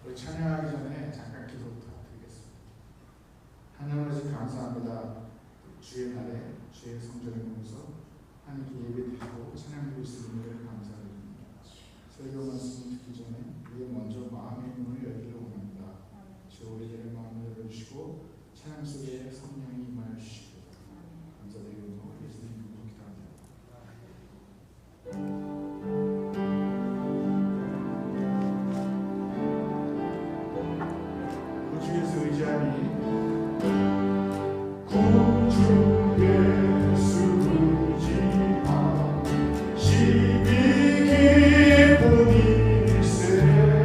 우리 찬양하기 전에 잠깐 기도 부탁드리겠습니다. 하나님 아버지 감사합니다. 주의 날에 주의 성전에 모여서 하나님께 예배드리고 찬양드릴 수 있는 것을 감사드립니다. 설교 말씀을 듣기 전에 우리 먼저 마음의 문을 열기를 원합니다. 주 우리들의 마음을 열어주시고 찬양 속에 성령이 임하여 주시고 감사드리고 예수님 이름으로 기도합니다. 우주에서 의지하니 구주 예수 의지하 시비 기쁜 일세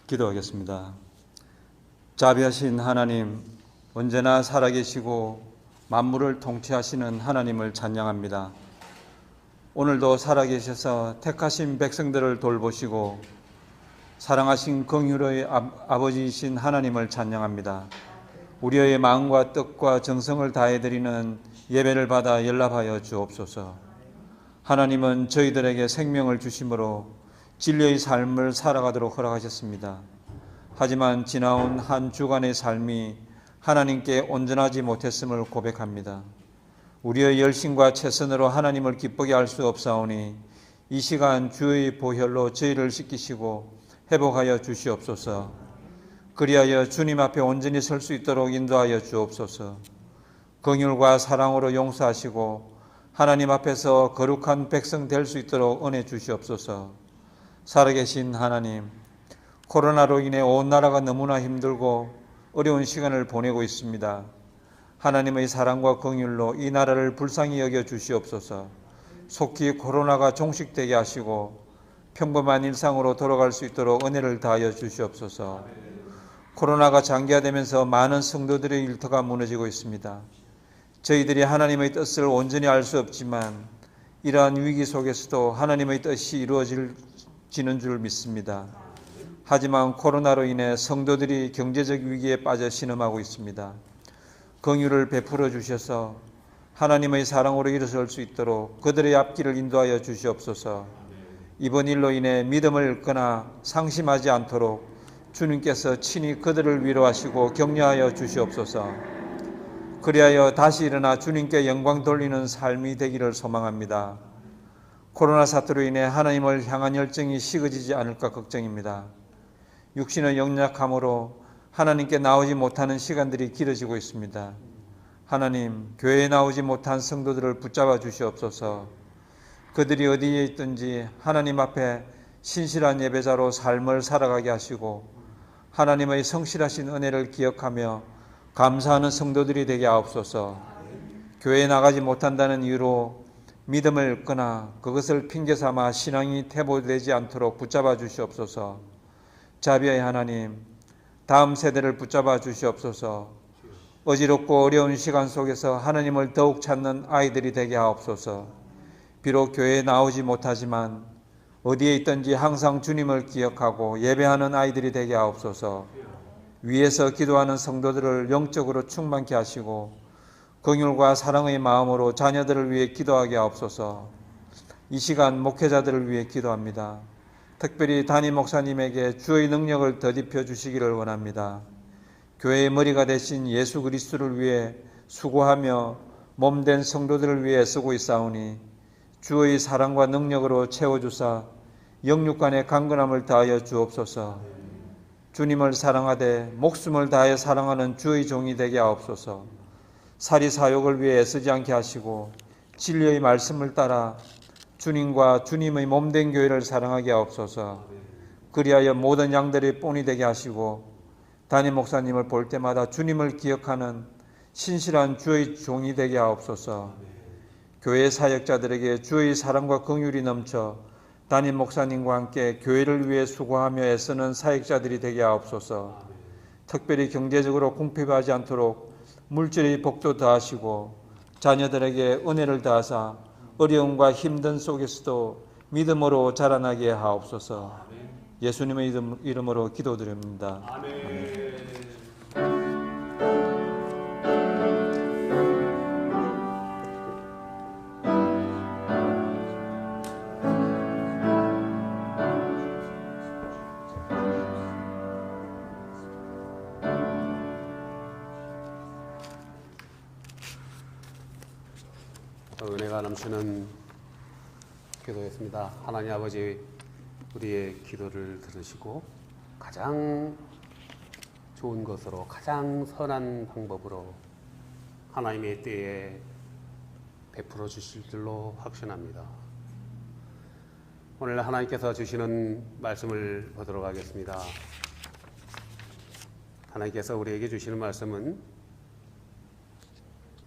기도하겠습니다. 자비하신 하나님, 언제나 살아계시고 만물을 통치하시는 하나님을 찬양합니다. 오늘도 살아계셔서 택하신 백성들을 돌보시고 사랑하신 긍휼의 아버지이신 하나님을 찬양합니다. 우리의 마음과 뜻과 정성을 다해드리는 예배를 받아 연락하여 주옵소서. 하나님은 저희들에게 생명을 주심으로 진리의 삶을 살아가도록 허락하셨습니다. 하지만 지나온 한 주간의 삶이 하나님께 온전하지 못했음을 고백합니다. 우리의 열심과 최선으로 하나님을 기쁘게 할 수 없사오니 이 시간 주의 보혈로 저희를 씻기시고 회복하여 주시옵소서. 그리하여 주님 앞에 온전히 설 수 있도록 인도하여 주옵소서. 긍휼과 사랑으로 용서하시고 하나님 앞에서 거룩한 백성 될 수 있도록 은혜 주시옵소서. 살아계신 하나님, 코로나로 인해 온 나라가 너무나 힘들고 어려운 시간을 보내고 있습니다. 하나님의 사랑과 긍휼로 이 나라를 불쌍히 여겨 주시옵소서. 속히 코로나가 종식되게 하시고 평범한 일상으로 돌아갈 수 있도록 은혜를 다하여 주시옵소서. 코로나가 장기화되면서 많은 성도들의 일터가 무너지고 있습니다. 저희들이 하나님의 뜻을 온전히 알 수 없지만 이러한 위기 속에서도 하나님의 뜻이 이루어지는 줄 믿습니다. 하지만 코로나로 인해 성도들이 경제적 위기에 빠져 신음하고 있습니다. 긍휼을 베풀어 주셔서 하나님의 사랑으로 일어설 수 있도록 그들의 앞길을 인도하여 주시옵소서. 이번 일로 인해 믿음을 잃거나 상심하지 않도록 주님께서 친히 그들을 위로하시고 격려하여 주시옵소서. 그리하여 다시 일어나 주님께 영광 돌리는 삶이 되기를 소망합니다. 코로나 사태로 인해 하나님을 향한 열정이 식어지지 않을까 걱정입니다. 육신의 연약함으로 하나님께 나오지 못하는 시간들이 길어지고 있습니다. 하나님, 교회에 나오지 못한 성도들을 붙잡아 주시옵소서. 그들이 어디에 있든지 하나님 앞에 신실한 예배자로 삶을 살아가게 하시고 하나님의 성실하신 은혜를 기억하며 감사하는 성도들이 되게 하옵소서. 교회에 나가지 못한다는 이유로 믿음을 잃거나 그것을 핑계삼아 신앙이 퇴보되지 않도록 붙잡아 주시옵소서. 자비의 하나님, 다음 세대를 붙잡아 주시옵소서. 어지럽고 어려운 시간 속에서 하나님을 더욱 찾는 아이들이 되게 하옵소서. 비록 교회에 나오지 못하지만 어디에 있든지 항상 주님을 기억하고 예배하는 아이들이 되게 하옵소서. 위에서 기도하는 성도들을 영적으로 충만케 하시고 긍휼과 사랑의 마음으로 자녀들을 위해 기도하게 하옵소서. 이 시간 목회자들을 위해 기도합니다. 특별히 담임 목사님에게 주의 능력을 더딥혀 주시기를 원합니다. 교회의 머리가 되신 예수 그리스도를 위해 수고하며 몸된 성도들을 위해 쓰고 있사오니 주의 사랑과 능력으로 채워주사 영육간의 강건함을 다하여 주옵소서. 주님을 사랑하되 목숨을 다하여 사랑하는 주의 종이 되게 하옵소서. 사리 사욕을 위해 애쓰지 않게 하시고 진리의 말씀을 따라 주님과 주님의 몸된 교회를 사랑하게 하옵소서. 그리하여 모든 양들의 본이 되게 하시고 담임 목사님을 볼 때마다 주님을 기억하는 신실한 주의 종이 되게 하옵소서. 교회 사역자들에게 주의 사랑과 긍휼이 넘쳐 담임 목사님과 함께 교회를 위해 수고하며 애쓰는 사역자들이 되게 하옵소서. 특별히 경제적으로 궁핍하지 않도록 물질의 복도 더하시고 자녀들에게 은혜를 더하사 어려움과 힘든 속에서도 믿음으로 자라나게 하옵소서. 예수님의 이름으로 기도드립니다. 아멘. 은혜가 넘치는 기도였습니다. 하나님 아버지, 우리의 기도를 들으시고 가장 좋은 것으로 가장 선한 방법으로 하나님의 때에 베풀어 주실 줄로 확신합니다. 오늘 하나님께서 주시는 말씀을 보도록 하겠습니다. 하나님께서 우리에게 주시는 말씀은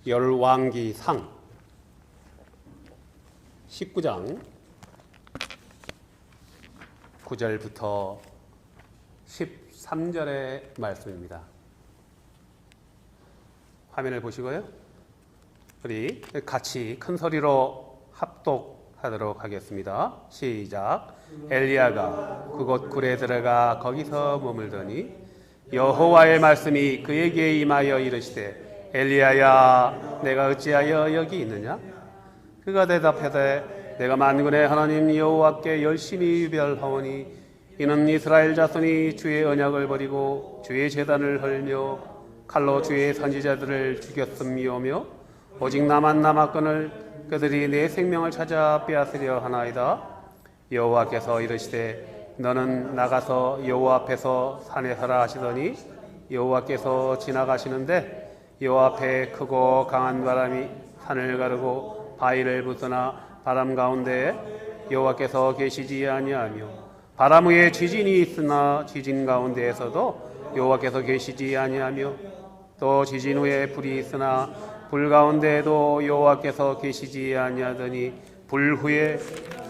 열왕기상 19장 9절부터 13절의 말씀입니다. 화면을 보시고요. 우리 같이 큰 소리로 합독하도록 하겠습니다. 시작. 엘리야가 그곳 굴에 들어가 거기서 머물더니 여호와의 말씀이 그에게 임하여 이르시되 엘리야야 내가 어찌하여 여기 있느냐? 그가 대답하되 내가 만군의 하나님 여호와께 열심히 유별하오니 이는 이스라엘 자손이 주의 언약을 버리고 주의 제단을 헐며 칼로 주의 선지자들을 죽였음이오며 오직 나만 남았거늘 그들이 내 생명을 찾아 빼앗으려 하나이다. 여호와께서 이르시되 너는 나가서 여호와 앞에서 산에 서라 하시더니 여호와께서 지나가시는데 여호와 앞에 크고 강한 바람이 산을 가르고 바위를 부수나 바람 가운데 여호와께서 계시지 아니하며 바람 위에 지진이 있으나 지진 가운데에서도 여호와께서 계시지 아니하며 또 지진 후에 불이 있으나 불 가운데에도 여호와께서 계시지 아니하더니 불 후에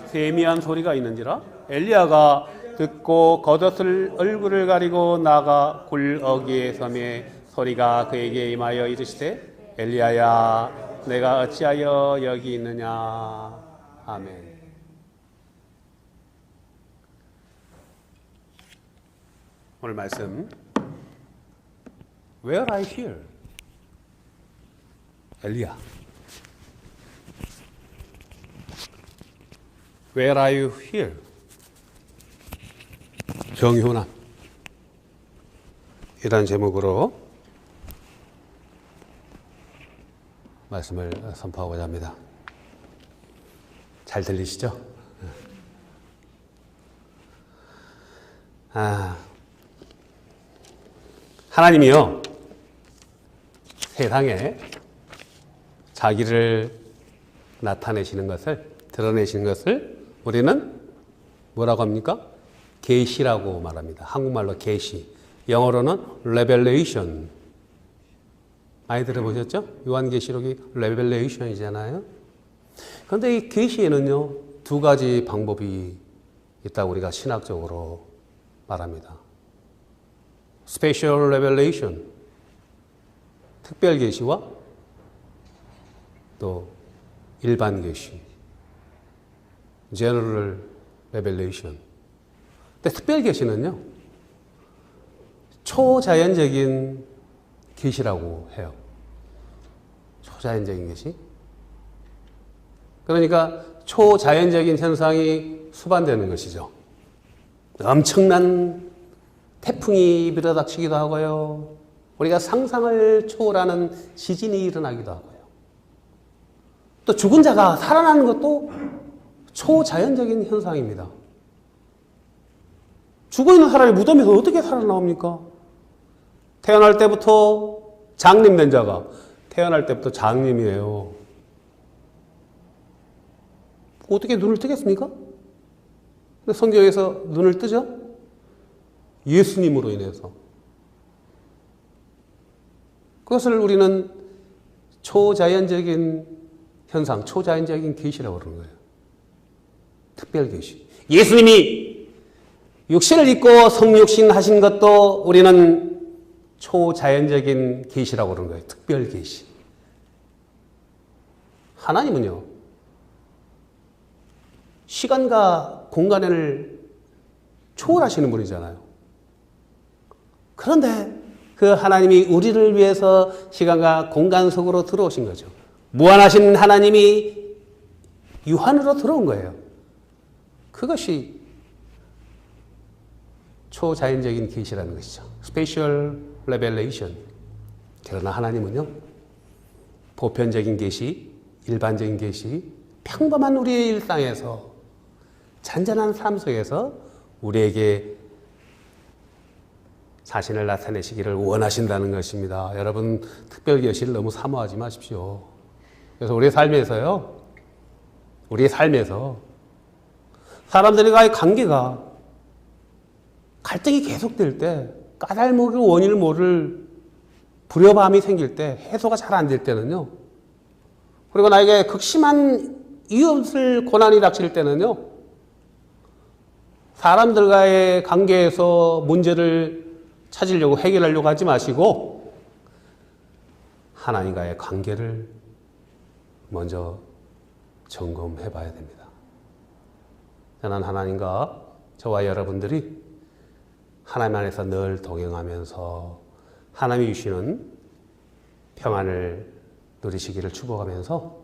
세미한 소리가 있는지라. 엘리야가 듣고 겉옷을 얼굴을 가리고 나가 굴 어귀에 섬에 소리가 그에게 임하여 이르시되 엘리야야 내가 어찌하여 여기 있느냐. 아멘. 오늘 말씀 Where are you here? 엘리야 Where are you here? 정효남 이란 제목으로 말씀을 선포하고자 합니다. 잘 들리시죠? 하나님이요 세상에 자기를 나타내시는 것을 드러내시는 것을 우리는 뭐라고 합니까? 계시라고 말합니다. 한국말로 계시, 영어로는 revelation. 많이 들어보셨죠? 요한계시록이 revelation이잖아요. 그런데 이 계시에는요 두 가지 방법이 있다고 우리가 신학적으로 말합니다. Special revelation, 특별 계시와 또 일반 계시, general revelation. 근데 특별 계시는요 초자연적인 계시라고 해요. 초자연적인 계시. 그러니까 초자연적인 현상이 수반되는 것이죠. 엄청난 태풍이 밀어닥치기도 하고요. 우리가 상상을 초월하는 지진이 일어나기도 하고요. 또 죽은 자가 살아나는 것도 초자연적인 현상입니다. 죽어있는 사람이 무덤에서 어떻게 살아나옵니까? 태어날 때부터 장님된 자가 태어날 때부터 장님이에요. 어떻게 눈을 뜨겠습니까? 성경에서 눈을 뜨죠? 예수님으로 인해서. 그것을 우리는 초자연적인 현상, 초자연적인 계시라고 그러는 거예요. 특별 계시. 예수님이 육신을 입고 성육신 하신 것도 우리는 초자연적인 계시라고 그러는 거예요. 특별 계시. 하나님은요, 시간과 공간을 초월하시는 분이잖아요. 그런데 그 하나님이 우리를 위해서 시간과 공간 속으로 들어오신 거죠. 무한하신 하나님이 유한으로 들어온 거예요. 그것이 초자연적인 계시라는 것이죠. Special Revelation. 그러나 하나님은요, 보편적인 계시, 일반적인 계시, 평범한 우리의 일상에서 잔잔한 삶 속에서 우리에게 자신을 나타내시기를 원하신다는 것입니다. 여러분, 특별 계시를 너무 사모하지 마십시오. 그래서 우리의 삶에서 사람들과의 관계가 갈등이 계속될 때, 까닭을 원인을 모를 불협화음이 생길 때, 해소가 잘 안 될 때는요, 그리고 나에게 극심한 이유 없을 고난이 닥칠 때는요, 사람들과의 관계에서 문제를 찾으려고 해결하려고 하지 마시고 하나님과의 관계를 먼저 점검해 봐야 됩니다. 저는 하나님과 저와 여러분들이 하나님 안에서 늘 동행하면서 하나님이 주시는 평안을 누리시기를 축복하면서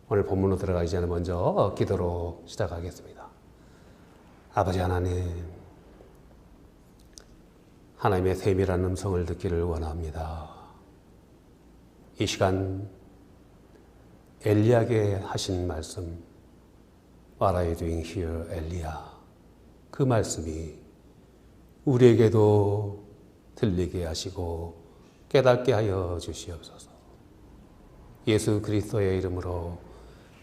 오늘 본문으로 들어가기 전에 먼저 기도로 시작하겠습니다. 아버지 하나님, 하나님의 세밀한 음성을 듣기를 원합니다. 이 시간 엘리야에게 하신 말씀, What are you doing here, 엘리야? 그 말씀이 우리에게도 들리게 하시고 깨닫게 하여 주시옵소서. 예수 그리스도의 이름으로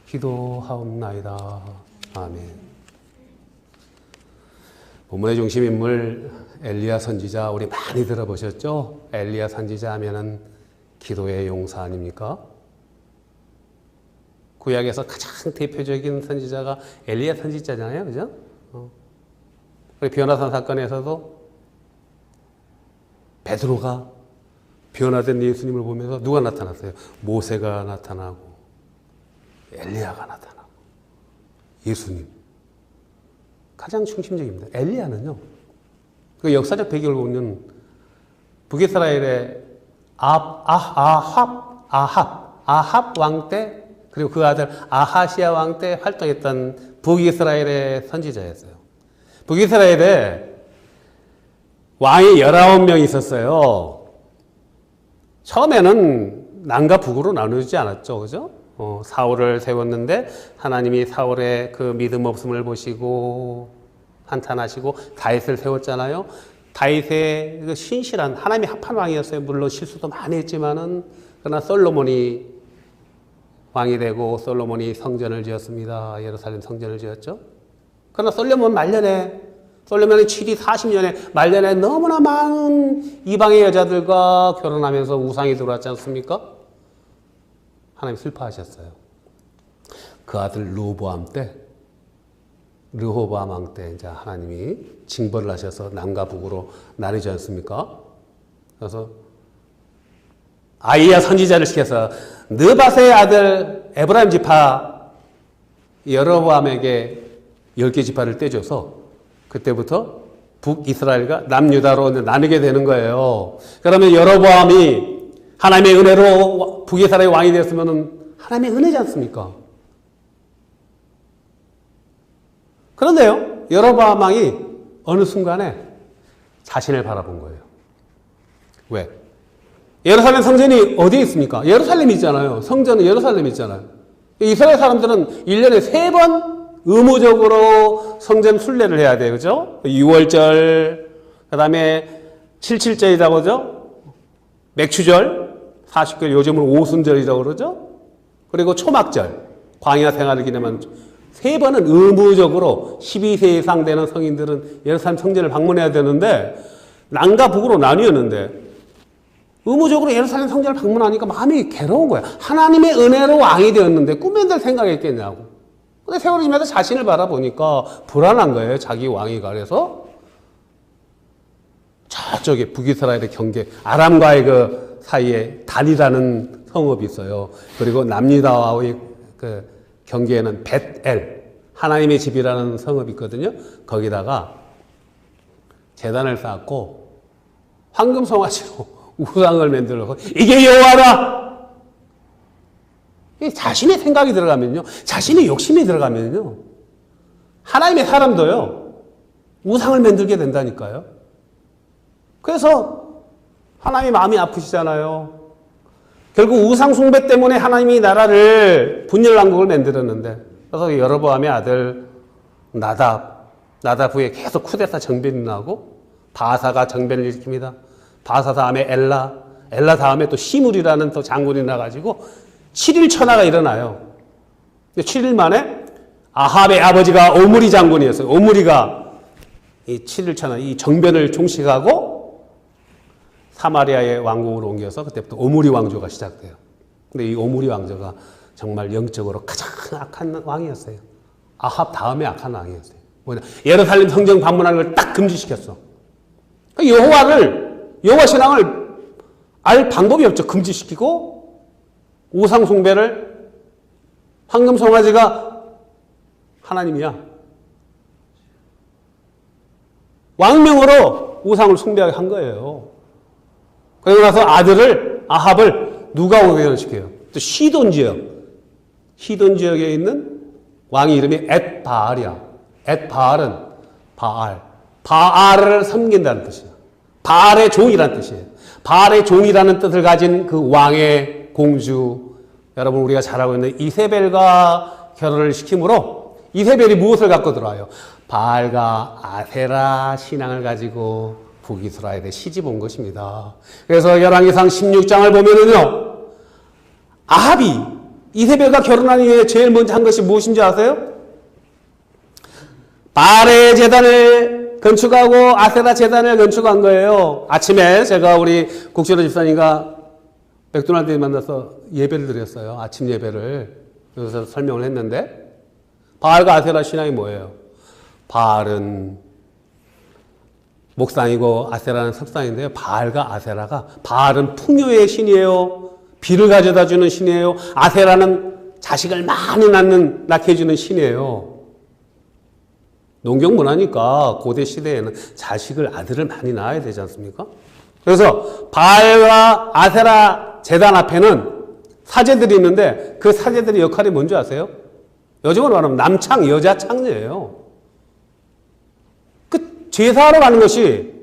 기도하옵나이다. 아멘. 본문의 중심 인물 엘리야 선지자 우리 많이 들어보셨죠? 엘리야 선지자 하면은 기도의 용사 아닙니까? 구약에서 가장 대표적인 선지자가 엘리야 선지자잖아요, 그죠? 우리 변화산 사건에서도 베드로가 변화된 예수님을 보면서 누가 나타났어요? 모세가 나타나고 엘리야가 나타나고 예수님. 가장 중심적입니다. 엘리야는요. 그 역사적 배경을 보면 북이스라엘의 아합 왕 때 그리고 그 아들 아하시아 왕 때 활동했던 북이스라엘의 선지자였어요. 북이스라엘에 왕이 19명이 있었어요. 처음에는 남과 북으로 나누지 않았죠. 그죠? 사울을 세웠는데 하나님이 사울의 그 믿음 없음을 보시고 한탄하시고 다윗을 세웠잖아요. 다윗의 그 신실한 하나님이 합한 왕이었어요. 물론 실수도 많이 했지만은 그러나 솔로몬이 왕이 되고 솔로몬이 성전을 지었습니다. 예루살렘 성전을 지었죠. 그러나 솔로몬이 7위 40년에 말년에 너무나 많은 이방의 여자들과 결혼하면서 우상이 들어왔지 않습니까? 하나님 슬퍼하셨어요. 그 아들 르호보암 왕 때 이제 하나님이 징벌을 하셔서 남과 북으로 나뉘지 않습니까? 그래서 아이야 선지자를 시켜서 느밧의 아들 에브라임 지파 여로보암에게 10개 지파를 떼줘서 그때부터 북이스라엘과 남유다로 나누게 되는 거예요. 그러면 여로보암이 하나님의 은혜로 북이스라엘 왕이 되었으면 하나님의 은혜지 않습니까? 그런데요, 여로보암 왕이 어느 순간에 자신을 바라본 거예요. 왜? 예루살렘 성전이 어디에 있습니까? 예루살렘이 있잖아요. 성전은 예루살렘이 있잖아요. 이스라엘 사람들은 1년에 3번 의무적으로 성전 순례를 해야 돼요. 그죠? 6월절, 그 다음에 77절이라고 그러죠? 맥추절, 40절, 요즘은 오순절이라고 그러죠? 그리고 초막절, 광야 생활을 기념한 3번은 의무적으로 12세 이상 되는 성인들은 예루살렘 성전을 방문해야 되는데 남과 북으로 나뉘었는데 의무적으로 예루살렘 성전을 방문하니까 마음이 괴로운 거야. 하나님의 은혜로 왕이 되었는데 꿈에 들 생각이 있겠냐고. 근데 세월이 지나서 자신을 바라보니까 불안한 거예요. 자기 왕위가. 그래서 저쪽에 북이스라엘의 경계, 아람과의 그 사이에 단이라는 성읍이 있어요. 그리고 남유다와의 그 경계에는 벳엘, 하나님의 집이라는 성읍이 있거든요. 거기다가 제단을 쌓고 황금 송아지로 우상을 만들고 이게 여호와다. 자신의 생각이 들어가면요, 자신의 욕심이 들어가면요, 하나님의 사람도요 우상을 만들게 된다니까요. 그래서 하나님이 마음이 아프시잖아요. 결국 우상 숭배 때문에 하나님이 나라를 분열왕국을 만들었는데, 그래서 여로보암의 아들 나답 후에 계속 쿠데타 정변이 나고 바사가 정변을 일으킵니다. 바사 다음에 엘라 다음에 또 시물이라는 또 장군이 나가지고 7일 천하가 일어나요. 7일 만에 아합의 아버지가 오므리 장군이었어요. 오므리가 이 7일 천하 이 정변을 종식하고 사마리아의 왕국으로 옮겨서 그때부터 오므리 왕조가 시작돼요. 근데 이 오므리 왕조가 정말 영적으로 가장 악한 왕이었어요. 아합 다음에 악한 왕이었어요. 뭐냐? 예루살렘 성경 방문하는 걸 딱 금지시켰어. 여호와 신앙을 알 방법이 없죠. 금지시키고 우상 숭배를 황금 송아지가 하나님이야. 왕명으로 우상을 숭배하게 한 거예요. 그러고 나서 아들을 아합을 누가 오게시켜요? 또 시돈 지역에 있는 왕의 이름이 엣바알이야. 엣바알은 바알을 섬긴다는 뜻이야. 바알의 종이라는 뜻이에요. 바알의 종이라는 뜻을 가진 그 왕의 공주, 여러분 우리가 잘 알고 있는 이세벨과 결혼을 시킴으로 이세벨이 무엇을 갖고 들어와요? 바알과 아세라 신앙을 가지고 북이스라엘에 시집 온 것입니다. 그래서 열왕기상 16장을 보면은요, 아합이 이세벨과 결혼한 이후에 제일 먼저 한 것이 무엇인지 아세요? 바알의 제단을 건축하고 아세라 제단을 건축한 거예요. 아침에 제가 우리 국진호 집사님과 맥도날드에 만나서 예배를 드렸어요. 아침 예배를. 여기서 설명을 했는데, 바알과 아세라 신앙이 뭐예요? 바알은 목상이고 아세라는 석상인데요. 바알과 아세라가, 바알은 풍요의 신이에요. 비를 가져다 주는 신이에요. 아세라는 자식을 많이 낳게 해주는 신이에요. 농경 문화니까 고대 시대에는 아들을 많이 낳아야 되지 않습니까? 그래서 바알과 아세라 제단 앞에는 사제들이 있는데 그 사제들의 역할이 뭔지 아세요? 요즘으로 말하면 남창, 여자 창녀예요. 그 제사하러 가는 것이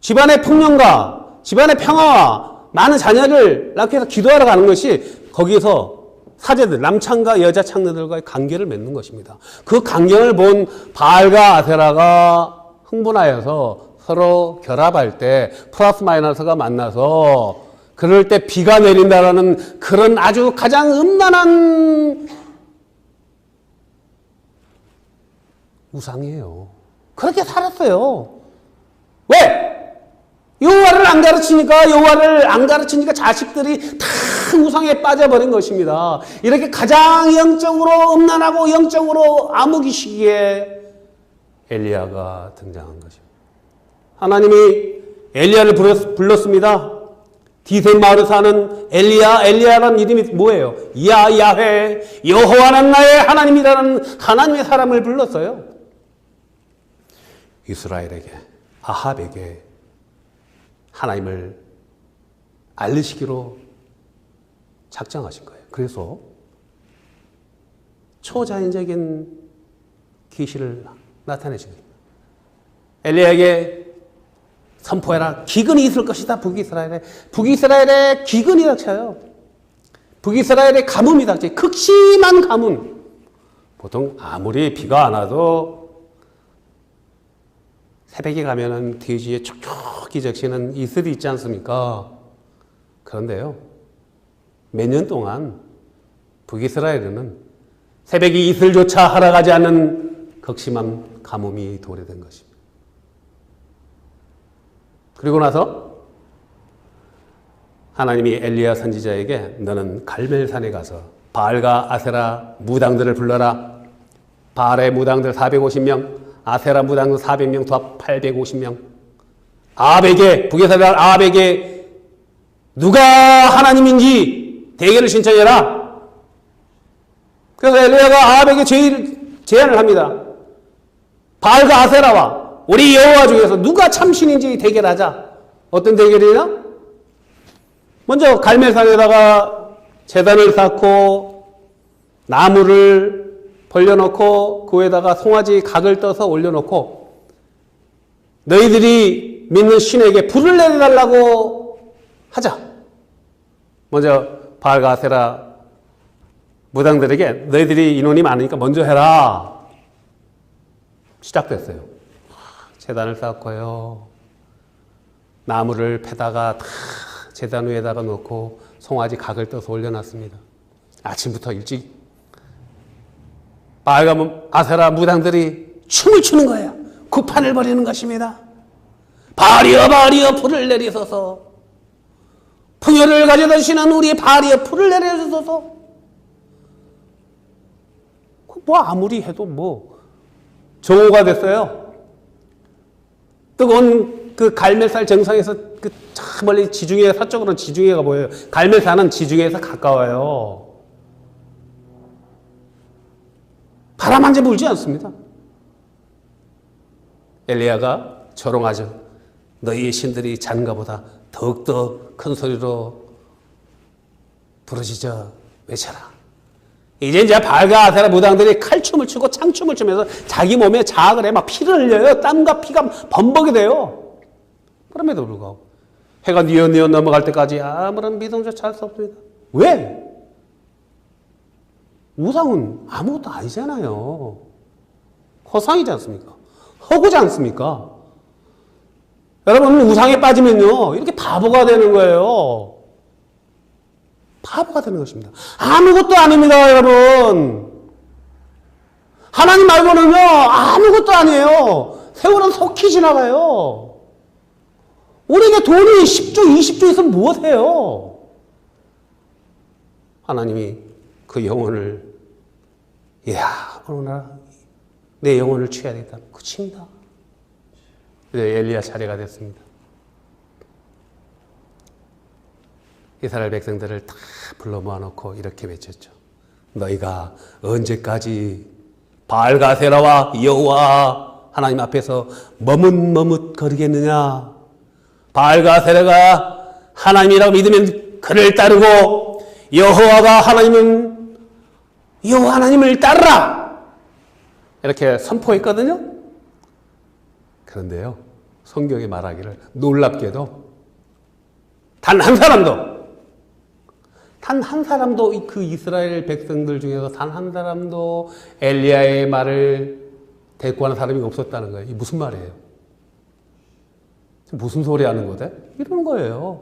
집안의 풍년과 집안의 평화와 많은 자녀를 낳기 위해서 기도하러 가는 것이 거기에서 사제들, 남창과 여자 창녀들과의 관계를 맺는 것입니다. 그 광경을 본 바알과 아세라가 흥분하여서 서로 결합할 때 플러스 마이너스가 만나서 그럴 때 비가 내린다라는 그런 아주 가장 음란한 우상이에요. 그렇게 살았어요. 왜? 여호와를 안 가르치니까 자식들이 다 우상에 빠져버린 것입니다. 이렇게 가장 영적으로 음란하고 영적으로 암흑이 시기에 엘리야가 등장한 것입니다. 하나님이 엘리야를 불렀습니다. 디셈 마을에 사는 엘리야라는 이름이 뭐예요? 야훼, 여호와는 나의 하나님이라는 하나님의 사람을 불렀어요. 이스라엘에게, 아합에게 하나님을 알리시기로 작정하신 거예요. 그래서 초자연적인 계시를 나타내신 거예요. 엘리야에게 선포해라. 기근이 있을 것이다. 북이스라엘에 기근이 닥쳐요. 북이스라엘에 가뭄이 닥쳐요. 극심한 가뭄. 보통 아무리 비가 안 와도 새벽에 가면은 돼지에 촉촉히 적시는 이슬이 있지 않습니까? 그런데요, 몇 년 동안 북이스라엘에는 새벽에 이슬조차 하락하지 않는 극심한 가뭄이 도래된 것입니다. 그리고 나서 하나님이 엘리야 선지자에게 너는 갈멜산에 가서 바알과 아세라 무당들을 불러라. 바알의 무당들 450명, 아세라 무당들 400명, 도합 850명. 북이스라엘 아합에게 누가 하나님인지 대결을 신청해라. 그래서 엘리야가 아합에게 제안을 합니다. 바알과 아세라와 우리 여호와 중에서 누가 참신인지 대결하자. 어떤 대결이냐? 먼저 갈멜산에다가 제단을 쌓고 나무를 벌려놓고 그 위에다가 송아지 각을 떠서 올려놓고 너희들이 믿는 신에게 불을 내려달라고 하자. 먼저 바알과 아세라 무당들에게 너희들이 인원이 많으니까 먼저 해라. 시작됐어요. 제단을 쌓고요. 나무를 패다가 다 제단 위에다가 놓고 송아지 각을 떠서 올려놨습니다. 아침부터 일찍 바알과 아세라 무당들이 춤을 추는 거예요. 구판을 벌이는 것입니다. 바알이여 불을 내리소서. 풍요를 가져다 주시는 우리 바알이여 불을 내려주소서. 뭐 아무리 해도 정오가 됐어요. 뜨거운 그 갈멜산 정상에서 그 저 멀리 지중해, 서쪽으로는 지중해가 보여요. 갈멜산은 지중해에서 가까워요. 바람 한 점 불지 않습니다. 엘리야가 조롱하죠. 너희의 신들이 잔가 보다 더욱더 큰 소리로 부르짖어 외쳐라. 이제 바알과 아세라 무당들이 칼춤을 추고 창춤을 추면서 자기 몸에 자학을 해 막 피를 흘려요. 땀과 피가 범벅이 돼요. 그럼에도 불구하고 해가 뉘엿뉘엿 넘어갈 때까지 아무런 미동조차 할 수 없습니다. 왜? 우상은 아무것도 아니잖아요. 허상이지 않습니까? 허구지 않습니까? 여러분, 우상에 빠지면요, 이렇게 바보가 되는 거예요. 바보가 되는 것입니다. 아무것도 아닙니다, 여러분. 하나님 말고는요, 아무것도 아니에요. 세월은 속히 지나가요. 우리에게 돈이 10조, 20조 있으면 무엇해요? 하나님이 그 영혼을, 이야, 어느 날 내 영혼을 취해야 되겠다. 그칩니다. 엘리야 차례가 됐습니다. 이스라엘 백성들을 다 불러 모아놓고 이렇게 외쳤죠. 너희가 언제까지 바알과 세라와 여호와 하나님 앞에서 머뭇머뭇거리겠느냐? 바알과 세라가 하나님이라고 믿으면 그를 따르고 여호와가 하나님은 여호와 하나님을 따르라! 이렇게 선포했거든요. 그런데요, 성경이 말하기를 놀랍게도 단 한 사람도 그 이스라엘 백성들 중에서 단 한 사람도 엘리야의 말을 대꾸하는 사람이 없었다는 거예요. 이게 무슨 말이에요? 무슨 소리 하는 거대? 이러는 거예요.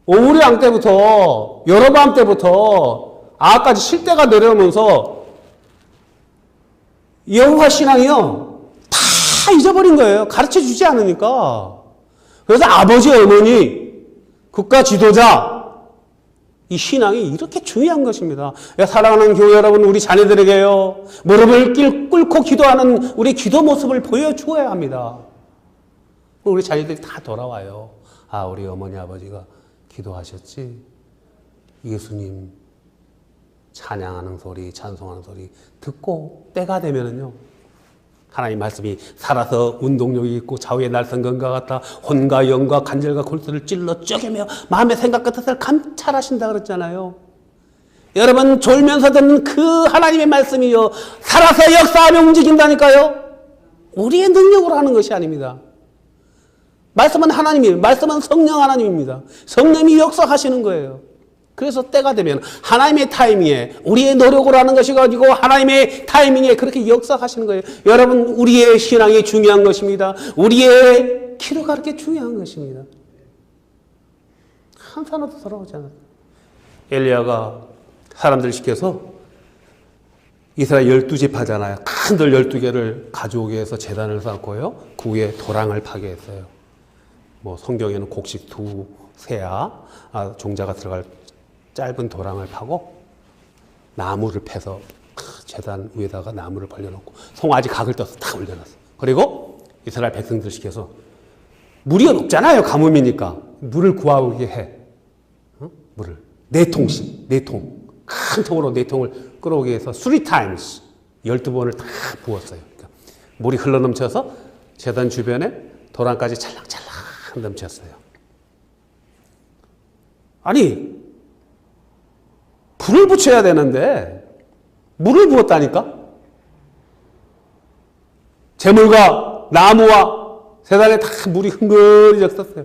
오므리왕 때부터 여로보암 때부터 아까지 실대가 내려오면서 여호와 신앙이요 다 잊어버린 거예요. 가르쳐 주지 않으니까. 그래서 아버지, 어머니, 국가 지도자, 이 신앙이 이렇게 중요한 것입니다. 사랑하는 교회 여러분, 우리 자녀들에게요, 무릎을 꿇고 기도하는 우리 기도 모습을 보여주어야 합니다. 우리 자녀들이 다 돌아와요. 아, 우리 어머니, 아버지가 기도하셨지. 예수님 찬양하는 소리, 찬송하는 소리 듣고 때가 되면은요, 하나님 말씀이 살아서 운동력이 있고 좌우의 날성건과 같다. 혼과 영과 간절과 골수를 찔러 쪼개며 마음의 생각과 뜻을 감찰하신다 그랬잖아요. 여러분, 졸면서 듣는 그 하나님의 말씀이요, 살아서 역사하며 움직인다니까요. 우리의 능력으로 하는 것이 아닙니다. 말씀은 하나님이에요. 말씀은 성령 하나님입니다. 성령이 역사하시는 거예요. 그래서 때가 되면 하나님의 타이밍에, 우리의 노력으로 하는 것이 가지고 하나님의 타이밍에 그렇게 역사하시는 거예요. 여러분, 우리의 신앙이 중요한 것입니다. 우리의 기도가 그렇게 중요한 것입니다. 한 사람도 돌아오지 않았어요. 엘리야가 사람들 시켜서 이스라엘 12지파잖아요. 큰 돌 12개를 가져오게 해서 제단을 쌓고요, 그 위에 도랑을 파게 했어요. 뭐 성경에는 곡식 2세야 종자가 들어갈 짧은 도랑을 파고 나무를 패서 제단 위에다가 나무를 벌려놓고 송아지 각을 떠서 다 올려놨어요. 그리고 이스라엘 백성들 시켜서 물이 없잖아요. 가뭄이니까 물을 구하게 해. 물을 4통씩, 4통, 큰 통으로 4통을 끌어오게 해서 3times 12번을 다 부었어요. 그러니까 물이 흘러넘쳐서 제단 주변에 도랑까지 찰랑찰랑 넘쳤어요. 아니, 불을 붙여야 되는데 물을 부었다니까? 재물과 나무와 세상에 다 물이 흥건히 졌었어요.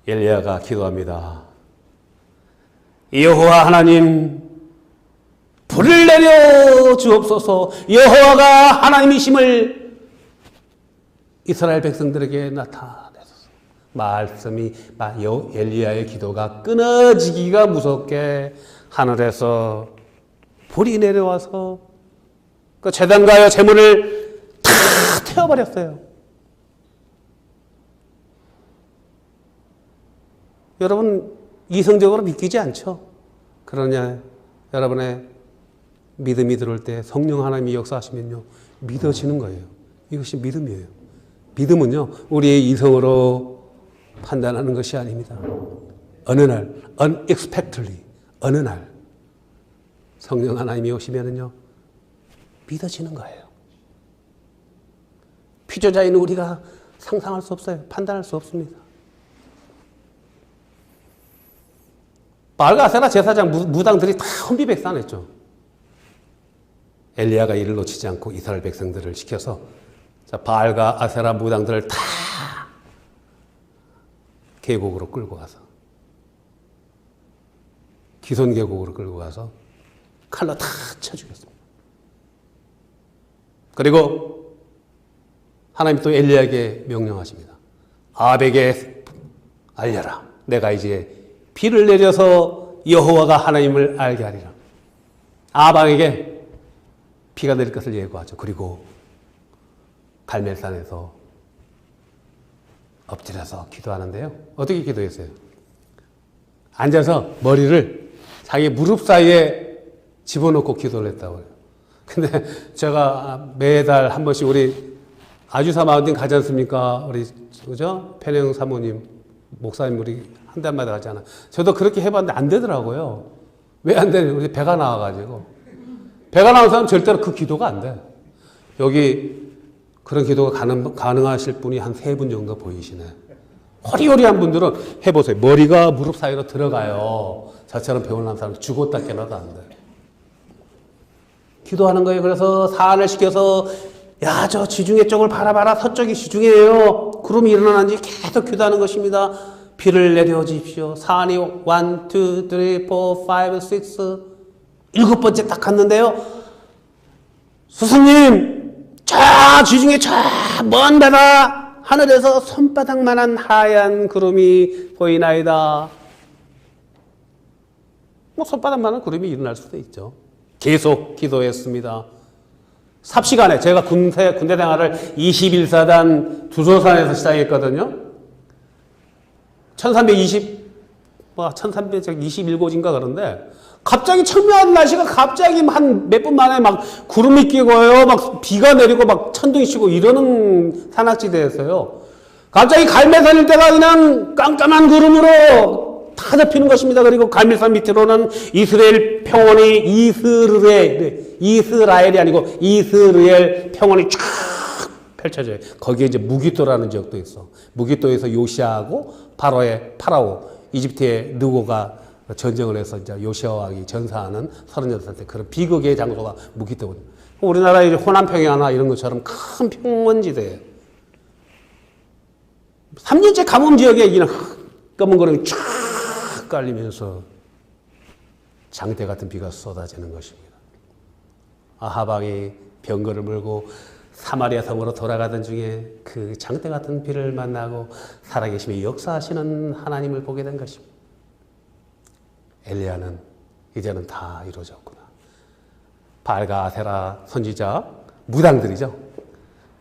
엘리야가 기도합니다. 여호와 하나님, 불을 내려 주옵소서. 여호와가 하나님이심을 이스라엘 백성들에게 나타내소서. 말씀이 엘리야의 기도가 끊어지기가 무섭게 하늘에서 불이 내려와서 그 제단과 제물을 다 태워버렸어요. 여러분, 이성적으로 믿기지 않죠? 그러냐, 여러분의 믿음이 들어올 때 성령 하나님이 역사하시면요, 믿어지는 거예요. 이것이 믿음이에요. 믿음은요, 우리의 이성으로 판단하는 것이 아닙니다. 어느 날, unexpectedly, 어느 날 성령 하나님이 오시면은요, 믿어지는 거예요. 피조자인 우리가 상상할 수 없어요. 판단할 수 없습니다. 바알과 아세라 제사장 무당들이 다 혼비백산했죠. 엘리야가 이를 놓치지 않고 이스라엘 백성들을 시켜서 바알과 아세라 무당들을 다 계곡으로 끌고 가서, 기손 계곡으로 끌고 가서 칼로 다 쳐 죽였습니다. 그리고 하나님 또 엘리야에게 명령하십니다. 아합에게 알려라. 내가 이제 비를 내려서 여호와가 하나님을 알게 하리라. 아합에게 비가 내릴 것을 예고하죠. 그리고 갈멜산에서 엎드려서 기도하는데요. 어떻게 기도했어요? 앉아서 머리를 자기 무릎 사이에 집어넣고 기도를 했다고 해요. 근데 제가 매달 한 번씩 우리 아주사 마운틴 가지 않습니까? 우리, 그죠? 편영 사모님, 목사님, 우리 한 달마다 가잖아. 저도 그렇게 해봤는데 안 되더라고요. 왜 안 되냐? 우리 배가 나와가지고. 배가 나온 사람 절대로 그 기도가 안 돼. 여기 그런 기도가 가능하실 분이 한 3분 정도 보이시네. 호리호리한 분들은 해보세요. 머리가 무릎 사이로 들어가요. 저처럼 배우는 사람 죽었다 깨어나도 안 돼. 기도하는 거예요. 그래서 사안을 시켜서 야, 저 지중해 쪽을 바라봐라. 서쪽이 지중해예요. 구름이 일어나는지 계속 기도하는 것입니다. 비를 내려주십시오. 사안이 1, 2, 3, 4, 5, 6 7번째 딱 갔는데요. 스승님, 저 지중해 저 먼 바다 하늘에서 손바닥만한 하얀 구름이 보이나이다. 뭐 손바닥만한 구름이 일어날 수도 있죠. 계속 기도했습니다. 삽시간에 제가 군대 생활을 21사단 두소산에서 시작했거든요. 1321곳인가 그런데 갑자기 청명한 날씨가 갑자기 한 몇 분 만에 막 구름이 끼고요. 막 비가 내리고 막 천둥이 치고 이러는 산악지대에서요. 갑자기 갈멜산 일대가 그냥 깜깜한 구름으로 다 덮이는 것입니다. 그리고 갈멜산 밑으로는 이스라엘 평원이 이스라엘이 아니고 이스라엘 평원이 쫙 펼쳐져요. 거기에 이제 무기또라는 지역도 있어. 무기또에서 요시아하고 파라오 이집트의 느고가 전쟁을 해서 이제 요시아 왕이 전사하는 38세 그런 비극의 장소가 무기또거든요. 우리나라의 호남 평야나 이런 것처럼 큰 평원지대예요. 3년째 가뭄 지역에 그냥 검은 구름이 쫙 깔리면서 장대 같은 비가 쏟아지는 것입니다. 아합 왕이 병거를 몰고 사마리아 성으로 돌아가던 중에 그 장대 같은 비를 만나고 살아계시며 역사하시는 하나님을 보게 된 것입니다. 엘리야는 이제는 다 이루어졌구나. 바알과 아세라 선지자 무당들이죠.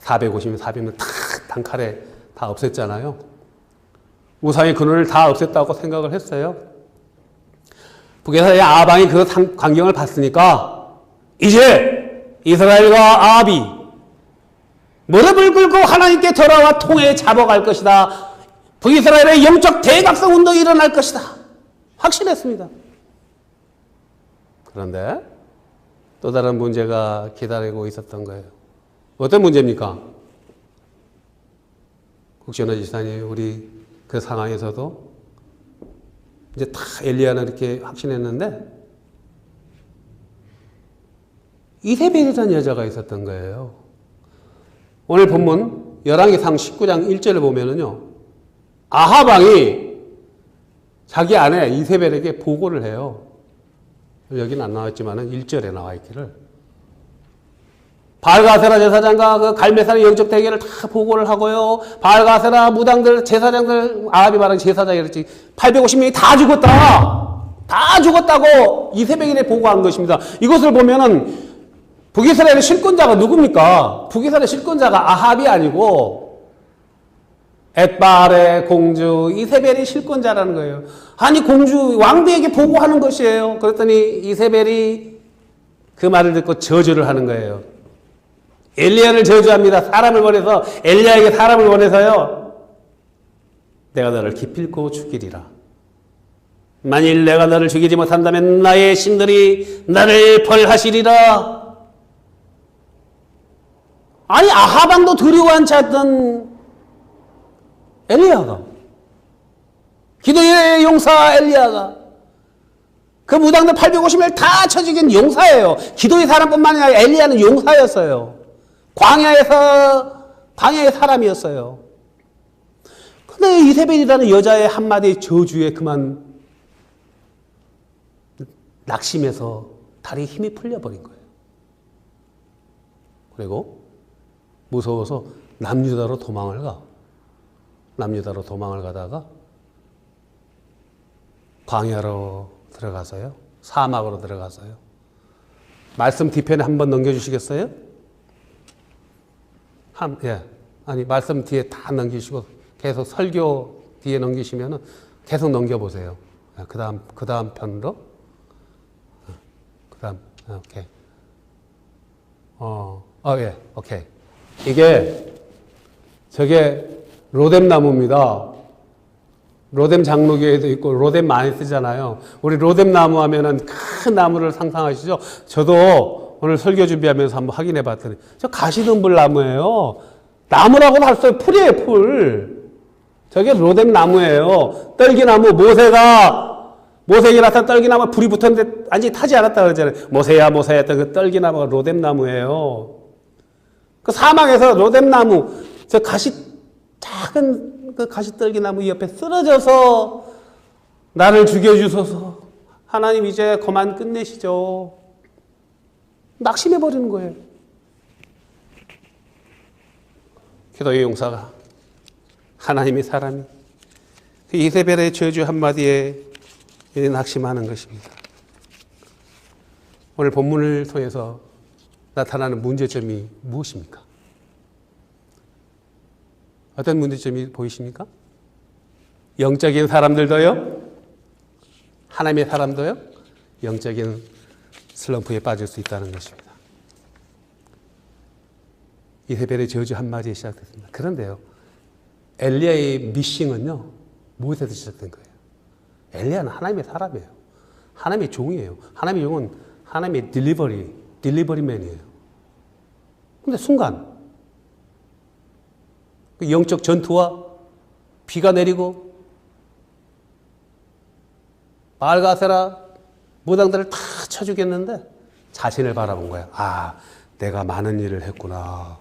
450명, 400명 다 단칼에 다 없앴잖아요. 우상의 근원을 다 없앴다고 생각을 했어요. 북에서의 아합왕이 그 광경을 봤으니까 이제 이스라엘과 아합이 무릎을 꿇고 하나님께 돌아와 통해 잡아갈 것이다. 북이스라엘의 영적 대각성 운동이 일어날 것이다. 확신했습니다. 그런데 또 다른 문제가 기다리고 있었던 거예요. 어떤 문제입니까? 국전화 지사님, 우리 그 상황에서도 이제 다 엘리야는 이렇게 확신했는데 이세벨이라는 여자가 있었던 거예요. 오늘 본문 열왕기상 19장 1절을 보면은요, 아합 왕이 자기 아내 이세벨에게 보고를 해요. 여기는 안 나왔지만은 1절에 나와 있기를. 바알과 아세라 제사장과 그 갈멜산의 영적 대결을 다 보고를 하고요. 바알과 아세라 무당들, 제사장들, 아합이 말하는 제사장이랬지. 850명이 다 죽었다. 다 죽었다고 이세벨에 보고한 것입니다. 이것을 보면은 북이스라엘의 실권자가 누굽니까? 북이스라엘의 실권자가 아합이 아니고 엣바알의 공주 이세벨이 실권자라는 거예요. 아니 공주 왕비에게 보고하는 것이에요. 그랬더니 이세벨이 그 말을 듣고 저주를 하는 거예요. 엘리야를 저주합니다. 사람을 보내서, 엘리야에게 사람을 보내서요. 내가 너를 기필코 죽이리라. 만일 내가 너를 죽이지 못한다면 나의 신들이 나를 벌하시리라. 아니, 아하방도 두려워 앉지 않던 엘리야가, 기도의 용사 엘리야가, 그 무당들 850명 다 쳐죽인 용사예요. 기도의 사람뿐만 아니라 엘리야는 용사였어요. 광야의 사람이었어요. 근데 이세벨이라는 여자의 한마디 저주에 그만 낙심해서 다리에 힘이 풀려버린 거예요. 그리고 무서워서 남유다로 도망을 가. 남유다로 도망을 가다가 광야로 들어가서요. 사막으로 들어가서요. 말씀 뒤편에 한번 넘겨주시겠어요? 말씀 뒤에 다 넘기시고 계속 설교 뒤에 넘기시면은 계속 넘겨보세요. 그 다음 편으로. 오케이. 오케이. 저게 로뎀 나무입니다. 로뎀 장로교에도 있고 로뎀 많이 쓰잖아요. 우리 로뎀 나무 하면은 큰 나무를 상상하시죠? 저도 오늘 설교 준비하면서 한번 확인해 봤더니 저 가시덤불 나무예요. 나무라고는 할 수 없어요. 풀이에요, 풀. 저게 로뎀 나무예요. 떨기나무, 모세에게 나타난 떨기나무 불이 붙었는데 완전히 타지 않았다 그러잖아요. 모세야 했던 그 떨기나무가 로뎀 나무예요. 그 사막에서 로뎀 나무, 저 작은 그 가시떨기나무 옆에 쓰러져서 나를 죽여주소서. 하나님 이제 그만 끝내시죠. 낙심해버리는 거예요. 기도의 용사가, 하나님의 사람이 이세벨의 저주 한마디에 낙심하는 것입니다. 오늘 본문을 통해서 나타나는 문제점이 무엇입니까? 어떤 문제점이 보이십니까? 영적인 사람들도요, 하나님의 사람도요, 영적인 슬럼프에 빠질 수 있다는 것입니다. 이세벨의 저주 한마디에 시작됐습니다. 그런데요, 엘리야의 미싱은요, 무엇에서 시작된 거예요? 엘리야는 하나님의 사람이에요. 하나님의 종이에요. 하나님의 종은 하나님의 딜리버리맨이에요. 근데 순간 그 영적 전투와 비가 내리고 바알가세라 무당들을 다 쳐 죽였는데 자신을 바라본 거야. 아, 내가 많은 일을 했구나.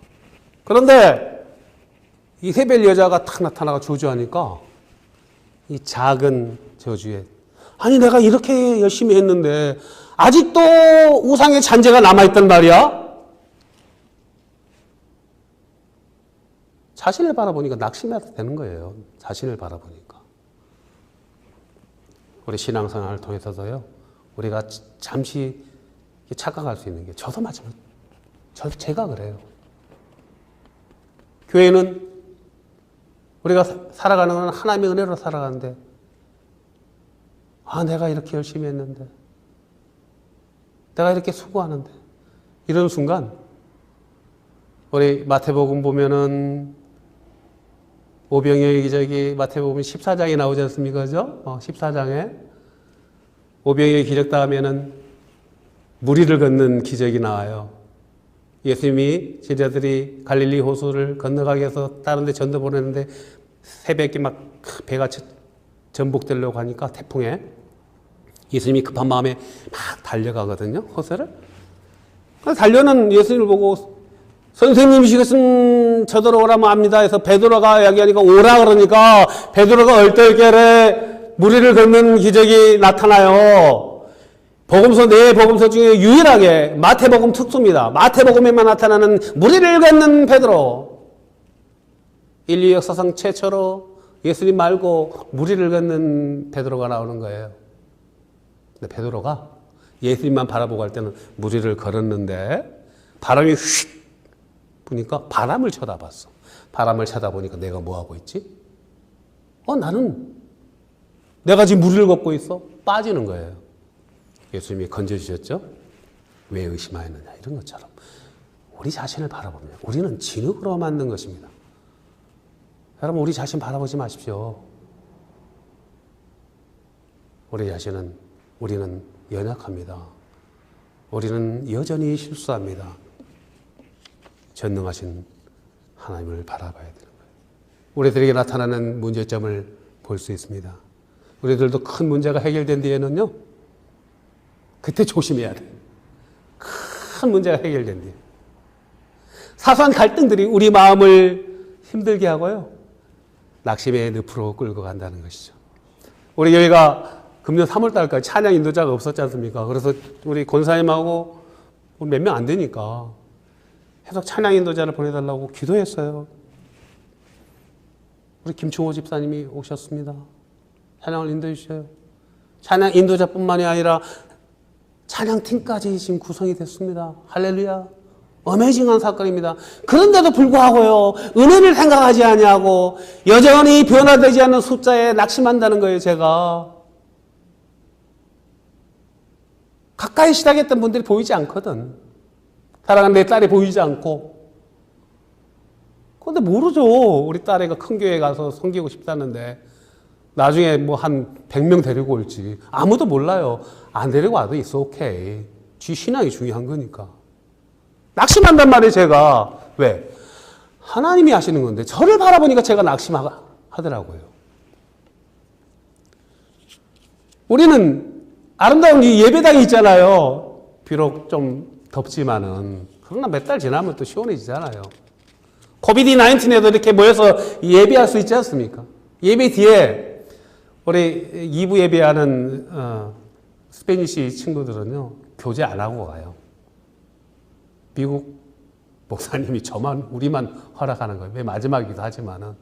그런데 이세벨 여자가 탁 나타나가 저주하니까 이 작은 저주에, 아니 내가 이렇게 열심히 했는데 아직도 우상의 잔재가 남아있단 말이야? 자신을 바라보니까 낙심해도 되는 거예요. 자신을 바라보니까. 우리 신앙생활을 통해서도요, 우리가 잠시 착각할 수 있는 게, 저도 마찬가지, 제가 그래요. 교회는 우리가 살아가는 건 하나님의 은혜로 살아가는데, 내가 이렇게 열심히 했는데, 내가 이렇게 수고하는데, 이런 순간, 우리 마태복음 보면은, 오병이어 기적이 마태복음 14장에 나오지 않습니까? 그죠? 14장에. 오병이어 기적 다음에는 무리를 걷는 기적이 나와요. 예수님이 제자들이 갈릴리 호수를 건너가게 해서 다른 데 전도 보내는데 새벽에 막 배가 전복되려고 하니까 태풍에 예수님이 급한 마음에 막 달려가거든요. 호수를. 달려는 예수님을 보고 선생님이시겠으면 저더러 오라면 압니다 해서 베드로가 이야기하니까 오라 그러니까 베드로가 얼떨결에 무리를 걷는 기적이 나타나요. 복음서, 네 복음서 중에 유일하게 마태복음 특수입니다. 마태복음에만 나타나는 무리를 걷는 베드로. 인류 역사상 최초로 예수님 말고 무리를 걷는 베드로가 나오는 거예요. 근데 베드로가 예수님만 바라보고 할 때는 무리를 걸었는데 바람이 휙 부니까 바람을 쳐다봤어. 바람을 쳐다보니까 내가 뭐하고 있지? 나는 내가 지금 무리를 걷고 있어. 빠지는 거예요. 예수님이 건져주셨죠. 왜 의심하였느냐 이런 것처럼 우리 자신을 바라보면 우리는 진흙으로 만든 것입니다. 여러분 우리 자신 바라보지 마십시오. 우리는 연약합니다. 우리는 여전히 실수합니다. 전능하신 하나님을 바라봐야 되는 거예요. 우리들에게 나타나는 문제점을 볼 수 있습니다. 우리들도 큰 문제가 해결된 뒤에는요, 그때 조심해야 돼요. 큰 문제가 해결된 뒤에. 사소한 갈등들이 우리 마음을 힘들게 하고요, 낙심의 늪으로 끌고 간다는 것이죠. 우리 교회가 금년 3월달까지 찬양 인도자가 없었지 않습니까? 그래서 우리 권사님하고 몇 명 안 되니까 계속 찬양 인도자를 보내달라고 기도했어요. 우리 김충호 집사님이 오셨습니다. 찬양을 인도해 주셔요. 찬양 인도자뿐만이 아니라 찬양팀까지 지금 구성이 됐습니다. 할렐루야. 어메이징한 사건입니다. 그런데도 불구하고요, 은혜를 생각하지 아니하고 여전히 변화되지 않는 숫자에 낙심한다는 거예요, 제가. 가까이 시작했던 분들이 보이지 않거든. 사랑하는 내 딸이 보이지 않고. 그런데 모르죠. 우리 딸애가 큰 교회 가서 섬기고 싶다는데 나중에 뭐 한 100명 데리고 올지 아무도 몰라요. 안 데리고 와도 있어, 오케이. 지 신앙이 중요한 거니까. 낙심한단 말이에요, 제가. 왜? 하나님이 하시는 건데 저를 바라보니까 제가 낙심하더라고요. 우리는 아름다운 이 예배당이 있잖아요. 비록 좀 덥지만은 그러나 몇 달 지나면 또 시원해지잖아요. 코비드-19에도 이렇게 모여서 예배할 수 있지 않습니까? 예배 뒤에 우리 2부 예배하는 스페니시 친구들은요, 교제 안 하고 가요. 미국 목사님이 우리만 허락하는 거예요. 왜 마지막이기도 하지만은.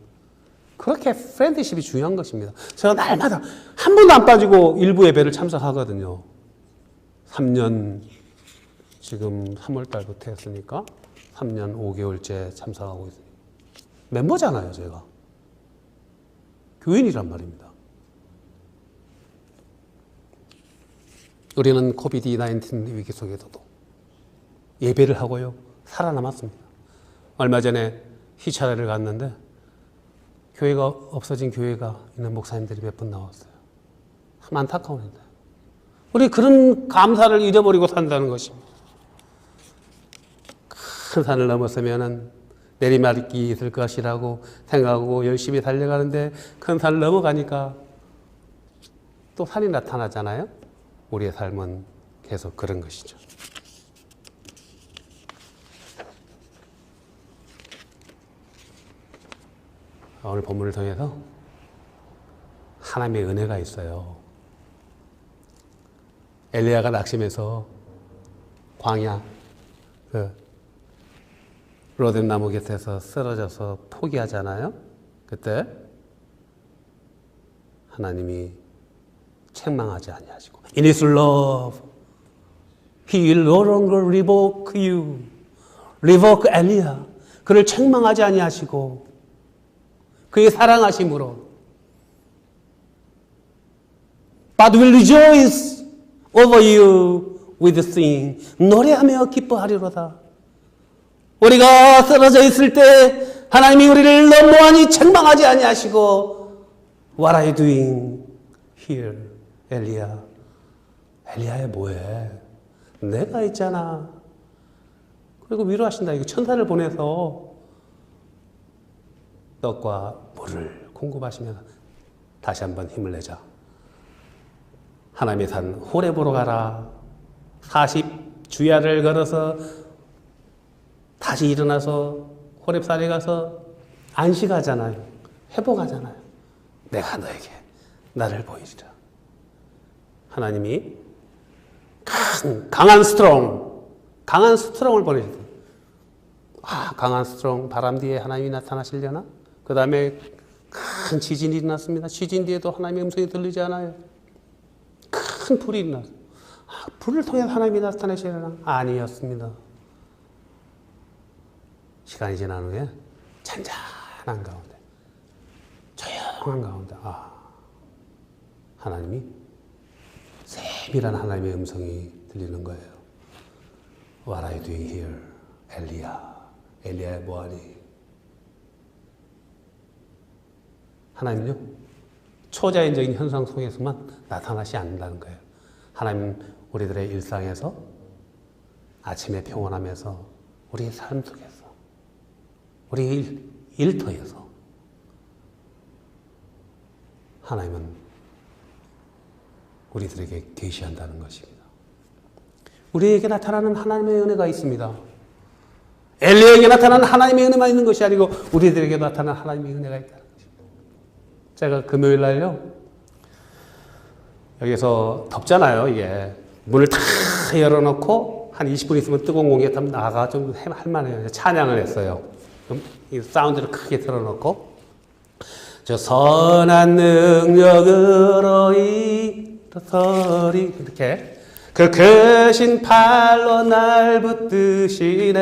그렇게 프렌드십이 중요한 것입니다. 제가 날마다 한 번도 안 빠지고 일부 예배를 참석하거든요. 3년, 지금 3월 달부터 했으니까 3년 5개월째 참석하고 있어요. 멤버잖아요, 제가. 교인이란 말입니다. 우리는 코비드-19 위기 속에서도 예배를 하고요, 살아남았습니다. 얼마 전에 희차례를 갔는데 교회가 없어진 교회가 있는 목사님들이 몇 분 나왔어요. 참 안타까운 일이다. 우리 그런 감사를 잃어버리고 산다는 것입니다. 큰 산을 넘었으면 내리막이 있을 것이라고 생각하고 열심히 달려가는데 큰 산을 넘어가니까 또 산이 나타나잖아요. 우리의 삶은 계속 그런 것이죠. 오늘 본문을 통해서 하나님의 은혜가 있어요. 엘리야가 낙심해서 광야 로뎀 나무 곁에서 쓰러져서 포기하잖아요. 그때 하나님이 책망하지 아니하시고 In His love He will no longer revoke you. revoke 엘리야. 그를 책망하지 아니하시고 그의 사랑하심으로 But will rejoice over you with singing. 노래하며 기뻐하리로다. 우리가 쓰러져 있을 때 하나님이 우리를 너무하니 책망하지 아니하시고 What are you doing here, 엘리야? 엘리야야 뭐해? 내가 있잖아. 그리고 위로하신다. 이거 천사를 보내서 떡과 물을 공급하시면 다시 한번 힘을 내자. 하나님의 산 호렙으로 가라. 40주야를 걸어서 다시 일어나서 호렙산에 가서 안식하잖아요. 회복하잖아요. 내가 너에게 나를 보이리라. 하나님이 강한 스트롱을 보내주세요. 강한 스트롱, 바람 뒤에 하나님이 나타나시려나? 그 다음에 큰 지진이 일어났습니다. 지진 뒤에도 하나님의 음성이 들리지 않아요. 큰 불이 일어났어요. 불을 통해 하나님이 나타나시려나? 아니었습니다. 시간이 지난 후에 잔잔한 가운데, 조용한 가운데, 하나님이 세밀한 하나님의 음성이 들리는 거예요. What are you doing here? 엘리야 뭐하니? 하나님은요, 초자연적인 현상 속에서만 나타나지 않는다는 거예요. 하나님은 우리들의 일상에서, 아침에 평온하면서, 우리의 삶 속에서, 우리의 일터에서 하나님은 우리들에게 계시한다는 것입니다. 우리에게 나타나는 하나님의 은혜가 있습니다. 엘리에게 나타나는 하나님의 은혜만 있는 것이 아니고 우리들에게 나타나는 하나님의 은혜가 있다는 것입니다. 제가 금요일 날요, 여기서 덥잖아요. 이게 문을 다 열어놓고 한 20분 있으면 뜨거운 공기가 좀 나가 좀 할만해요. 찬양을 했어요. 이 사운드를 크게 틀어놓고, 저 선한 능력으로 일어서리, 이렇게 그 크신 팔로 날 붙드시네.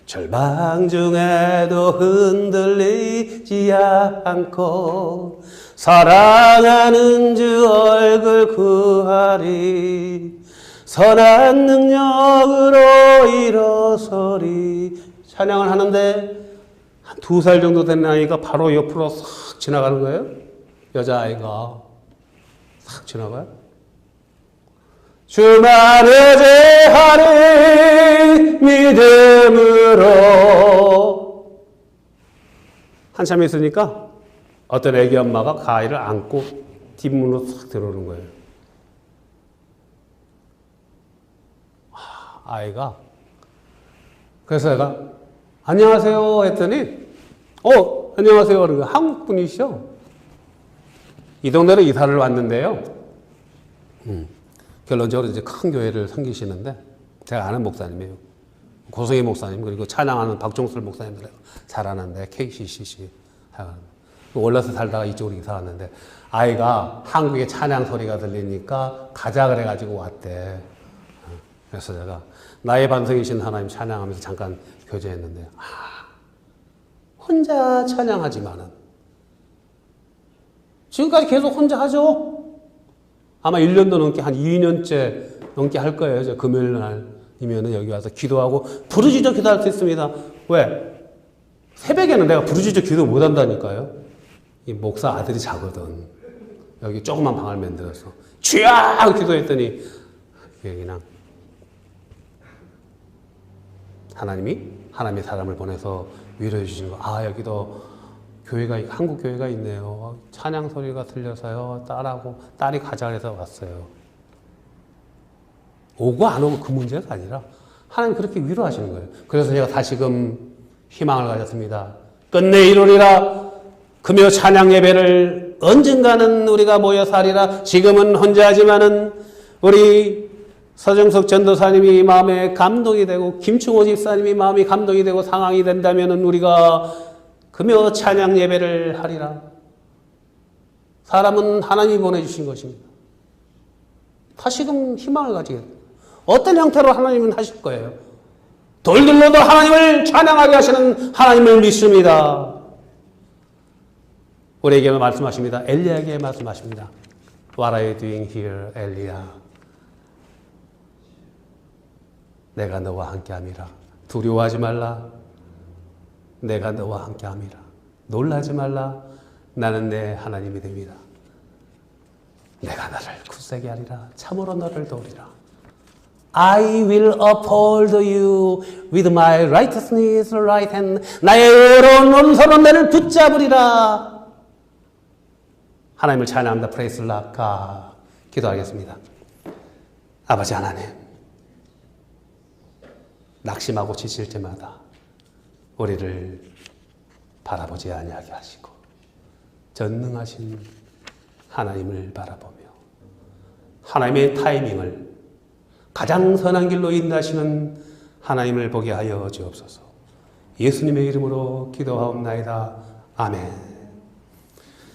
절망 중에도 흔들리지 않고 사랑하는 주 얼굴 구하리. 선한 능력으로 일어서리. 찬양을 하는데 한 2살 정도 된 아이가 바로 옆으로 싹 지나가는 거예요. 여자아이가 싹 지나가요. 주만 의지하리 믿음으로. 한참 있으니까 어떤 애기 엄마가 그 아이를 안고 뒷문으로 싹 들어오는 거예요. 아이가, 그래서 내가 안녕하세요 했더니 안녕하세요 그러는 거예요. 한국 분이시죠? 이 동네로 이사를 왔는데요. 결론적으로 이제 큰 교회를 섬기시는데, 제가 아는 목사님이에요. 고성희 목사님, 그리고 찬양하는 박종술 목사님들 잘 아는데, KCCC. 올라서 살다가 이쪽으로 이사 왔는데, 아이가 한국의 찬양 소리가 들리니까 가자 그래가지고 왔대. 그래서 제가 나의 반석이신 하나님 찬양하면서 잠깐 교제했는데, 혼자 찬양하지만은, 지금까지 계속 혼자 하죠? 아마 1년도 넘게, 한 2년째 넘게 할 거예요. 저 금요일 날이면 여기 와서 기도하고 부르짖어 기도할 수 있습니다. 왜? 새벽에는 내가 부르짖어 기도 못 한다니까요. 이 목사 아들이 자거든. 여기 조그만 방을 만들어서 주야! 기도했더니 그냥 하나님의 사람을 보내서 위로해 주시는 거. 여기도 교회가, 한국 교회가 있네요. 찬양 소리가 들려서요. 딸이 가자 해서 왔어요. 오고 안 오고 그 문제가 아니라 하나님 그렇게 위로하시는 거예요. 그래서 제가 다시금 희망을 가졌습니다. 끝내 이루리라. 금요 찬양 예배를 언젠가는 우리가 모여서 하리라. 지금은 혼자 하지만은 우리 서정석 전도사님이 마음에 감동이 되고 김충호 집사님이 마음이 감동이 되고 상황이 된다면은 우리가 금요 찬양 예배를 하리라. 사람은 하나님이 보내주신 것입니다. 다시금 희망을 가지게 됩니다. 어떤 형태로 하나님은 하실 거예요. 돌들로도 하나님을 찬양하게 하시는 하나님을 믿습니다. 우리에게 말씀하십니다. 엘리야에게 말씀하십니다. What are you doing here, 엘리야? 내가 너와 함께함이라. 두려워하지 말라. 내가 너와 함께함이라. 놀라지 말라. 나는 내 하나님이 됩니다. 내가 너를 굳세게 하리라. 참으로 너를 도우리라. I will uphold you with my righteousness right hand. 나의 의로운 오른손으로 너를 붙잡으리라. 하나님을 찬양합니다. Praise the Lord. 기도하겠습니다. 아버지 하나님, 낙심하고 지칠 때마다 우리를 바라보지 아니하게 하시고 전능하신 하나님을 바라보며 하나님의 타이밍을 가장 선한 길로 인도하시는 하나님을 보게 하여 주옵소서. 예수님의 이름으로 기도하옵나이다. 아멘.